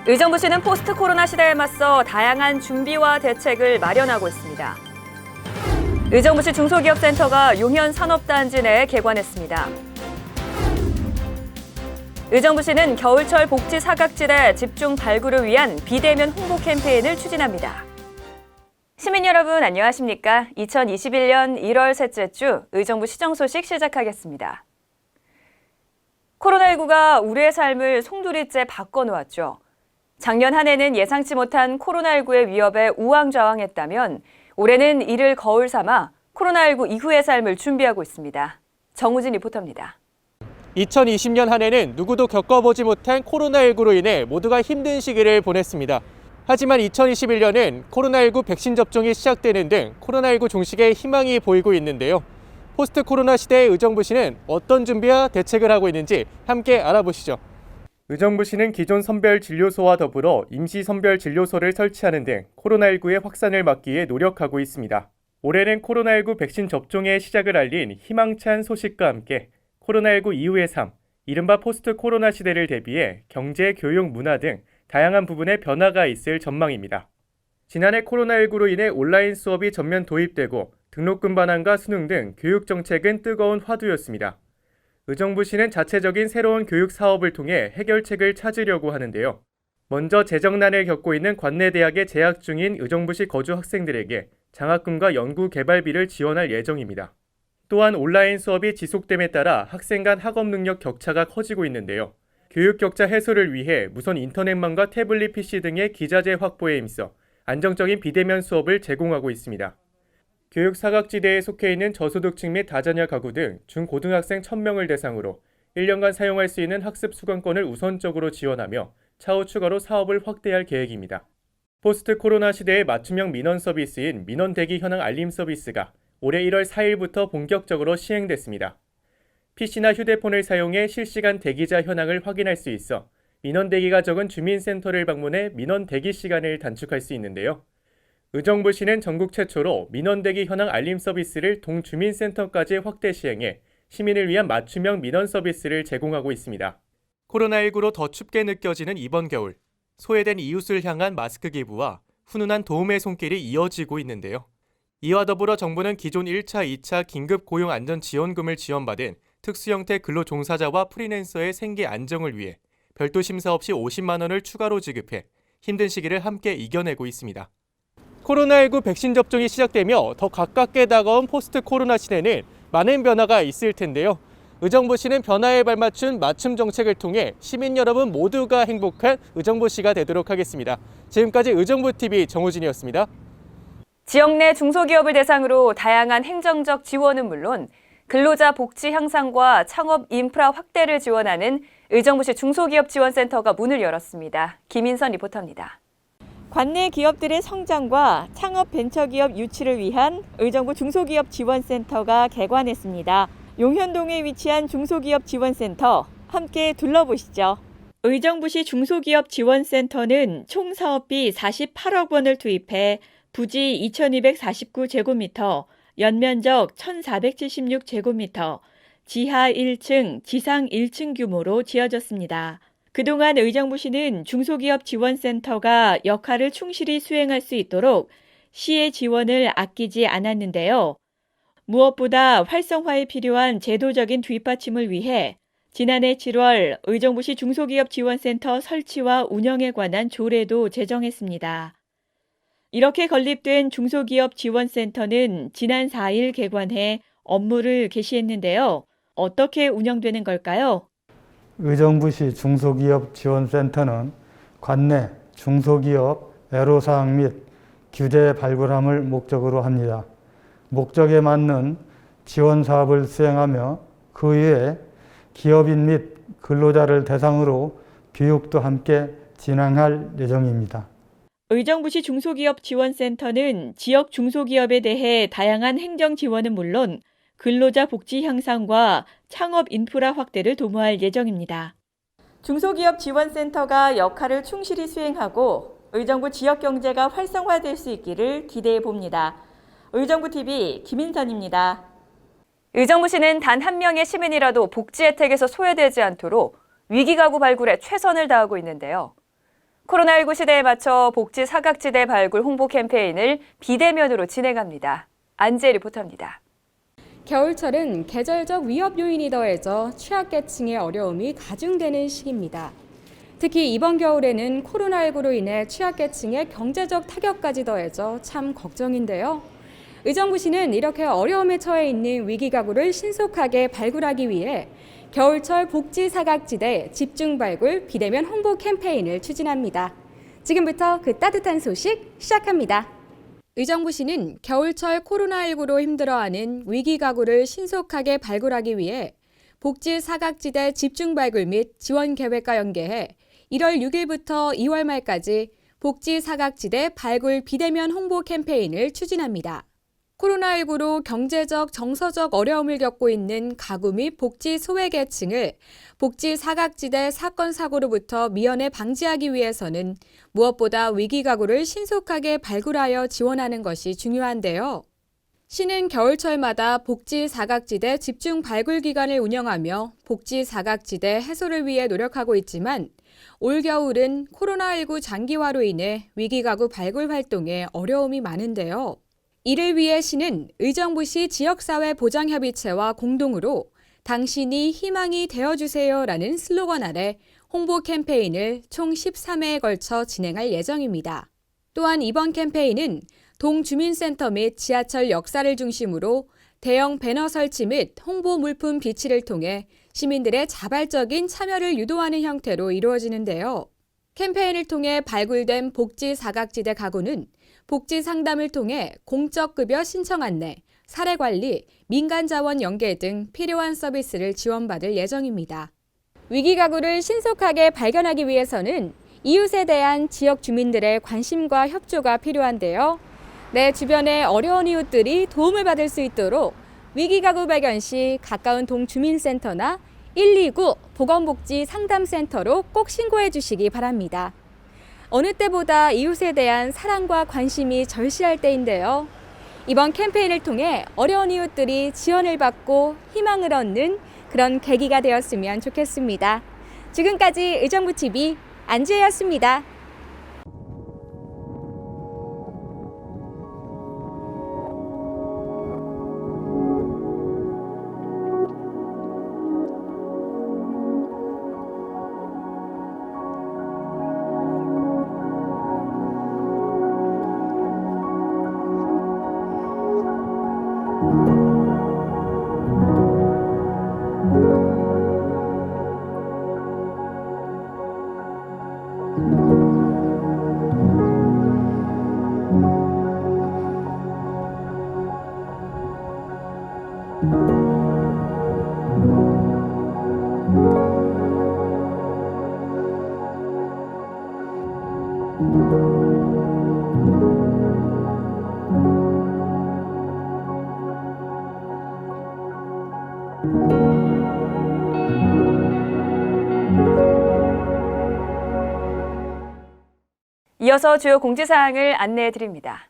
의정부시는 포스트 코로나 시대에 맞서 다양한 준비와 대책을 마련하고 있습니다. 의정부시 중소기업센터가 용현 산업단지 내에 개관했습니다. 의정부시는 겨울철 복지 사각지대 집중 발굴을 위한 비대면 홍보 캠페인을 추진합니다. 시민 여러분 안녕하십니까? 2021년 1월 셋째 주 의정부 시정 소식 시작하겠습니다. 코로나19가 우리의 삶을 송두리째 바꿔놓았죠. 작년 한 해는 예상치 못한 코로나19의 위협에 우왕좌왕했다면 올해는 이를 거울 삼아 코로나19 이후의 삶을 준비하고 있습니다. 정우진 리포터입니다. 2020년 한 해는 누구도 겪어보지 못한 코로나19로 인해 모두가 힘든 시기를 보냈습니다. 하지만 2021년은 코로나19 백신 접종이 시작되는 등 코로나19 종식에 희망이 보이고 있는데요. 포스트 코로나 시대의 의정부시는 어떤 준비와 대책을 하고 있는지 함께 알아보시죠. 의정부시는 기존 선별진료소와 더불어 임시선별진료소를 설치하는 등 코로나19의 확산을 막기에 노력하고 있습니다. 올해는 코로나19 백신 접종의 시작을 알린 희망찬 소식과 함께 코로나19 이후의 삶, 이른바 포스트 코로나 시대를 대비해 경제, 교육, 문화 등 다양한 부분에 변화가 있을 전망입니다. 지난해 코로나19로 인해 온라인 수업이 전면 도입되고 등록금 반환과 수능 등 교육 정책은 뜨거운 화두였습니다. 의정부시는 자체적인 새로운 교육 사업을 통해 해결책을 찾으려고 하는데요. 먼저 재정난을 겪고 있는 관내대학에 재학 중인 의정부시 거주 학생들에게 장학금과 연구 개발비를 지원할 예정입니다. 또한 온라인 수업이 지속됨에 따라 학생 간 학업 능력 격차가 커지고 있는데요. 교육 격차 해소를 위해 무선 인터넷망과 태블릿 PC 등의 기자재 확보에 힘써 안정적인 비대면 수업을 제공하고 있습니다. 교육 사각지대에 속해 있는 저소득층 및 다자녀 가구 등 중고등학생 1000명을 대상으로 1년간 사용할 수 있는 학습 수강권을 우선적으로 지원하며 차후 추가로 사업을 확대할 계획입니다. 포스트 코로나 시대의 맞춤형 민원 서비스인 민원 대기 현황 알림 서비스가 올해 1월 4일부터 본격적으로 시행됐습니다. PC나 휴대폰을 사용해 실시간 대기자 현황을 확인할 수 있어 민원 대기가 적은 주민센터를 방문해 민원 대기 시간을 단축할 수 있는데요. 의정부시는 전국 최초로 민원 대기 현황 알림 서비스를 동주민센터까지 확대 시행해 시민을 위한 맞춤형 민원 서비스를 제공하고 있습니다. 코로나19로 더 춥게 느껴지는 이번 겨울, 소외된 이웃을 향한 마스크 기부와 훈훈한 도움의 손길이 이어지고 있는데요. 이와 더불어 정부는 기존 1차, 2차 긴급 고용 안전 지원금을 지원받은 특수 형태 근로 종사자와 프리랜서의 생계 안정을 위해 별도 심사 없이 50만 원을 추가로 지급해 힘든 시기를 함께 이겨내고 있습니다. 코로나19 백신 접종이 시작되며 더 가깝게 다가온 포스트 코로나 시대는 많은 변화가 있을 텐데요. 의정부시는 변화에 발맞춘 맞춤 정책을 통해 시민 여러분 모두가 행복한 의정부시가 되도록 하겠습니다. 지금까지 의정부TV 정우진이었습니다. 지역 내 중소기업을 대상으로 다양한 행정적 지원은 물론 근로자 복지 향상과 창업 인프라 확대를 지원하는 의정부시 중소기업지원센터가 문을 열었습니다. 김인선 리포터입니다. 관내 기업들의 성장과 창업 벤처기업 유치를 위한 의정부 중소기업지원센터가 개관했습니다. 용현동에 위치한 중소기업지원센터 함께 둘러보시죠. 의정부시 중소기업지원센터는 총 사업비 48억 원을 투입해 부지 2249제곱미터, 연면적 1476제곱미터, 지하 1층, 지상 1층 규모로 지어졌습니다. 그동안 의정부시는 중소기업지원센터가 역할을 충실히 수행할 수 있도록 시의 지원을 아끼지 않았는데요. 무엇보다 활성화에 필요한 제도적인 뒷받침을 위해 지난해 7월 의정부시 중소기업지원센터 설치와 운영에 관한 조례도 제정했습니다. 이렇게 건립된 중소기업지원센터는 지난 4일 개관해 업무를 개시했는데요. 어떻게 운영되는 걸까요? 의정부시 중소기업지원센터는 관내 중소기업 애로사항 및 규제 발굴함을 목적으로 합니다. 목적에 맞는 지원 사업을 수행하며 그 이외에 기업인 및 근로자를 대상으로 교육도 함께 진행할 예정입니다. 의정부시 중소기업지원센터는 지역 중소기업에 대해 다양한 행정 지원은 물론 근로자 복지 향상과 창업 인프라 확대를 도모할 예정입니다. 중소기업지원센터가 역할을 충실히 수행하고 의정부 지역 경제가 활성화될 수 있기를 기대해 봅니다. 의정부TV 김인선입니다. 의정부시는 단 한 명의 시민이라도 복지 혜택에서 소외되지 않도록 위기가구 발굴에 최선을 다하고 있는데요. 코로나19 시대에 맞춰 복지 사각지대 발굴 홍보 캠페인을 비대면으로 진행합니다. 안재 리포터입니다. 겨울철은 계절적 위협 요인이 더해져 취약계층의 어려움이 가중되는 시기입니다. 특히 이번 겨울에는 코로나19로 인해 취약계층의 경제적 타격까지 더해져 참 걱정인데요. 의정부시는 이렇게 어려움에 처해 있는 위기가구를 신속하게 발굴하기 위해 겨울철 복지 사각지대 집중 발굴 비대면 홍보 캠페인을 추진합니다. 지금부터 그 따뜻한 소식 시작합니다. 의정부시는 겨울철 코로나19로 힘들어하는 위기가구를 신속하게 발굴하기 위해 복지 사각지대 집중 발굴 및 지원 계획과 연계해 1월 6일부터 2월 말까지 복지 사각지대 발굴 비대면 홍보 캠페인을 추진합니다. 코로나19로 경제적, 정서적 어려움을 겪고 있는 가구 및 복지 소외계층을 복지 사각지대 사건 사고로부터 미연에 방지하기 위해서는 무엇보다 위기가구를 신속하게 발굴하여 지원하는 것이 중요한데요. 시는 겨울철마다 복지 사각지대 집중 발굴 기간을 운영하며 복지 사각지대 해소를 위해 노력하고 있지만 올겨울은 코로나19 장기화로 인해 위기가구 발굴 활동에 어려움이 많은데요. 이를 위해 시는 의정부시 지역사회보장협의체와 공동으로 당신이 희망이 되어주세요라는 슬로건 아래 홍보 캠페인을 총 13회에 걸쳐 진행할 예정입니다. 또한 이번 캠페인은 동주민센터 및 지하철 역사를 중심으로 대형 배너 설치 및 홍보 물품 비치를 통해 시민들의 자발적인 참여를 유도하는 형태로 이루어지는데요. 캠페인을 통해 발굴된 복지 사각지대 가구는 복지 상담을 통해 공적급여 신청 안내, 사례관리, 민간자원 연계 등 필요한 서비스를 지원받을 예정입니다. 위기가구를 신속하게 발견하기 위해서는 이웃에 대한 지역 주민들의 관심과 협조가 필요한데요. 내 주변의 어려운 이웃들이 도움을 받을 수 있도록 위기가구 발견 시 가까운 동주민센터나 129 보건복지 상담센터로 꼭 신고해 주시기 바랍니다. 어느 때보다 이웃에 대한 사랑과 관심이 절실할 때인데요. 이번 캠페인을 통해 어려운 이웃들이 지원을 받고 희망을 얻는 그런 계기가 되었으면 좋겠습니다. 지금까지 의정부TV 안지혜였습니다. 이어서 주요 공지사항을 안내해 드립니다.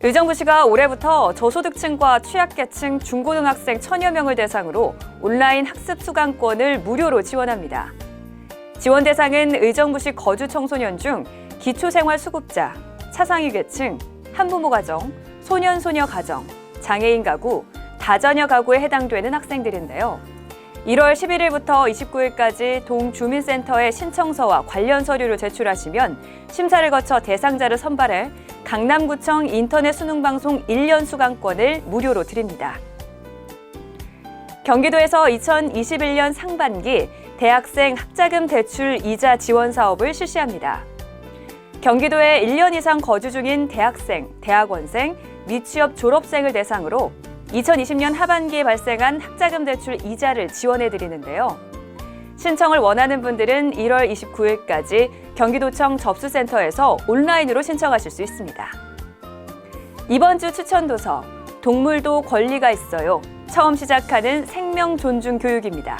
의정부시가 올해부터 저소득층과 취약계층 중고등학생 1000여 명을 대상으로 온라인 학습 수강권을 무료로 지원합니다. 지원 대상은 의정부시 거주 청소년 중 기초생활수급자, 차상위 계층, 한부모 가정, 소년, 소녀 가정, 장애인 가구, 다자녀 가구에 해당되는 학생들인데요. 1월 11일부터 29일까지 동주민센터에 신청서와 관련 서류를 제출하시면 심사를 거쳐 대상자를 선발해 강남구청 인터넷 수능방송 1년 수강권을 무료로 드립니다. 경기도에서 2021년 상반기 대학생 학자금 대출 이자 지원 사업을 실시합니다. 경기도에 1년 이상 거주 중인 대학생, 대학원생, 미취업 졸업생을 대상으로 2020년 하반기에 발생한 학자금 대출 이자를 지원해 드리는데요. 신청을 원하는 분들은 1월 29일까지 경기도청 접수센터에서 온라인으로 신청하실 수 있습니다. 이번 주 추천 도서, 동물도 권리가 있어요. 처음 시작하는 생명 존중 교육입니다.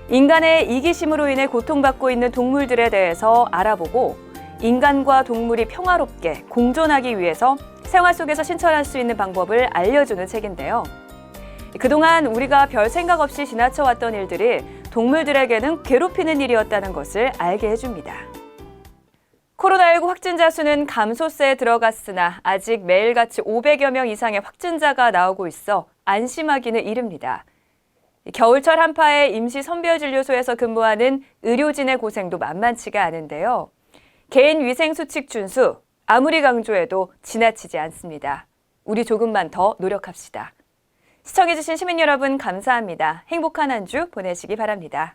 인간의 이기심으로 인해 고통받고 있는 동물들에 대해서 알아보고 인간과 동물이 평화롭게 공존하기 위해서 생활 속에서 실천할 수 있는 방법을 알려주는 책인데요. 그동안 우리가 별 생각 없이 지나쳐왔던 일들이 동물들에게는 괴롭히는 일이었다는 것을 알게 해줍니다. 코로나19 확진자 수는 감소세에 들어갔으나 아직 매일같이 500여 명 이상의 확진자가 나오고 있어 안심하기는 이릅니다. 겨울철 한파에 임시 선별진료소에서 근무하는 의료진의 고생도 만만치가 않은데요. 개인 위생 수칙 준수, 아무리 강조해도 지나치지 않습니다. 우리 조금만 더 노력합시다. 시청해주신 시민 여러분 감사합니다. 행복한 한 주 보내시기 바랍니다.